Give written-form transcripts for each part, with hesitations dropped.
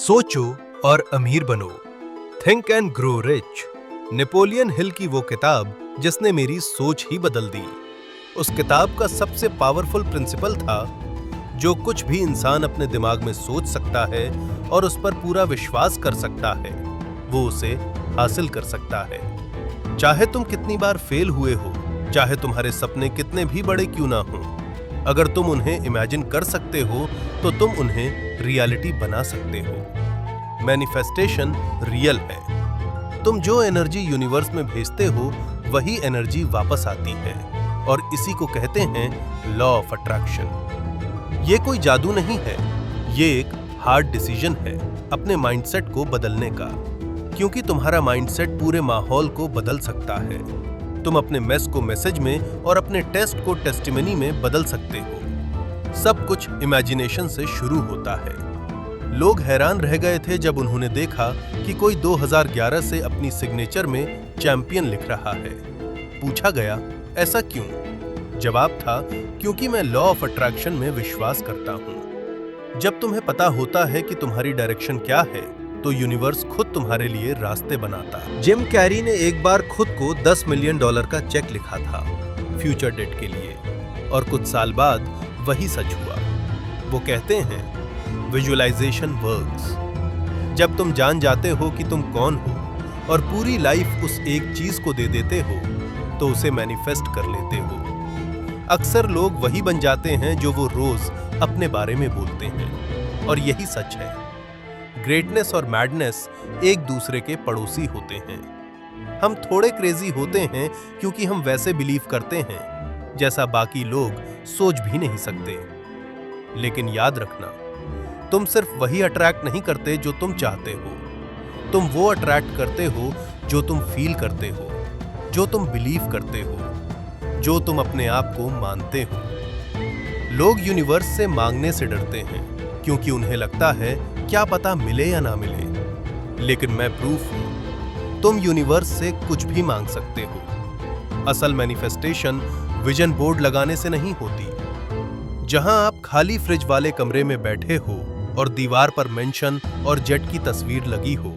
सोचो और अमीर बनो। Think and grow rich. Napoleon Hill की वो किताब जिसने मेरी सोच ही बदल दी। उस किताब का सबसे पावरफुल प्रिंसिपल था, जो कुछ भी इंसान अपने दिमाग में सोच सकता है और उस पर पूरा विश्वास कर सकता है, वो उसे हासिल कर सकता है। चाहे तुम कितनी बार फेल हुए हो, चाहे तुम्हारे सपने कितने भी बड़े क्यों ना हो, अगर तुम उन्हें इमेजिन कर सकते हो तो तुम उन्हें रियलिटी बना सकते हो। मैनिफेस्टेशन रियल है। तुम जो एनर्जी यूनिवर्स में भेजते हो वही एनर्जी वापस आती है, और इसी को कहते हैं लॉ ऑफ अट्रैक्शन। ये कोई जादू नहीं है, ये एक हार्ड डिसीजन है अपने माइंडसेट को बदलने का, क्योंकि तुम्हारा माइंडसेट पूरे माहौल को बदल सकता है। तुम अपने मेस को मैसेज में और अपने टेस्ट को टेस्टिमनी में बदल सकते हो। सब कुछ इमेजिनेशन से शुरू होता है। लोग हैरान रह गए थे जब उन्होंने देखा कि कोई 2011 से अपनी सिग्नेचर में चैंपियन लिख रहा है। पूछा गया, ऐसा क्यों? जवाब था, क्योंकि मैं लॉ ऑफ अट्रैक्शन में विश्वास करता हूं। जब तुम्हें पता होता है कि तुम्हारी डायरेक्शन क्या है, तो यूनिवर्स खुद तुम्हारे लिए रास्ते बनाता। जिम कैरी ने एक बार खुद को $10 मिलियन का चेक लिखा था फ्यूचर डेट के लिए, और कुछ साल बाद वही सच हुआ। वो कहते हैं, विजुअलाइजेशन वर्क्स। जब तुम जान जाते हो कि तुम कौन हो और पूरी लाइफ उस एक चीज को दे देते हो, तो उसे मैनिफेस्ट कर लेते हो। अक्सर लोग वही बन जाते हैं जो वो रोज अपने बारे में बोलते हैं, और यही सच है। ग्रेटनेस और मैडनेस एक दूसरे के पड़ोसी होते हैं। हम थोड़े क्रेजी होते हैं क्योंकि हम वैसे बिलीव करते हैं जैसा बाकी लोग सोच भी नहीं सकते। लेकिन याद रखना, तुम सिर्फ वही अट्रैक्ट नहीं करते जो तुम चाहते हो, तुम वो अट्रैक्ट करते हो जो तुम फील करते हो, जो तुम बिलीव करते हो, जो तुम अपने आप को मानते हो। लोग यूनिवर्स से मांगने से डरते हैं क्योंकि उन्हें लगता है क्या पता मिले या ना मिले। लेकिन मैं प्रूफ हूं, तुम यूनिवर्स से कुछ भी मांग सकते हो। असल मैनिफेस्टेशन विजन बोर्ड लगाने से नहीं होती, जहां आप खाली फ्रिज वाले कमरे में बैठे हो और दीवार पर मेंशन और जेट की तस्वीर लगी हो।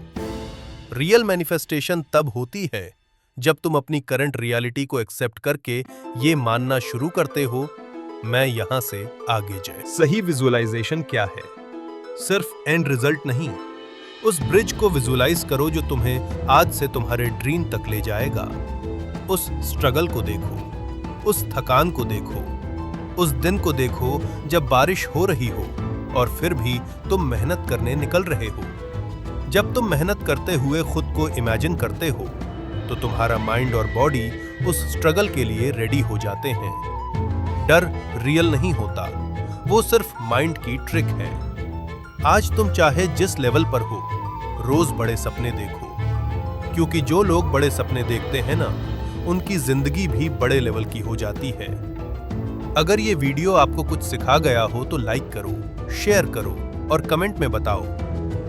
रियल मैनिफेस्टेशन तब होती है जब तुम अपनी करंट रियलिटी को एक्सेप्ट करके ये मानना शुरू करते हो, मैं यहां से आगे जाए। सही विजुअलाइजेशन क्या है? सिर्फ एंड रिजल्ट नहीं, उस ब्रिज को विजुअलाइज करो जो तुम्हें आज से तुम्हारे ड्रीम तक ले जाएगा। उस स्ट्रगल को देखो, उस थकान को देखो, उस दिन को देखो जब बारिश हो रही हो और फिर भी तुम मेहनत करने निकल रहे हो। जब तुम मेहनत करते हुए खुद को इमेजिन करते हो, तो तुम्हारा माइंड और बॉडी उस स्ट्रगल के लिए रेडी हो जाते हैं। डर रियल नहीं होता, वो सिर्फ माइंड की ट्रिक है। आज तुम चाहे जिस लेवल पर हो, रोज बड़े सपने देखो, क्योंकि जो लोग बड़े सपने देखते हैं ना, उनकी जिंदगी भी बड़े लेवल की हो जाती है। अगर ये वीडियो आपको कुछ सिखा गया हो तो लाइक करो, शेयर करो और कमेंट में बताओ,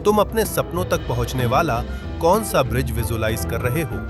तुम अपने सपनों तक पहुंचने वाला कौन सा ब्रिज विजुअलाइज कर रहे हो।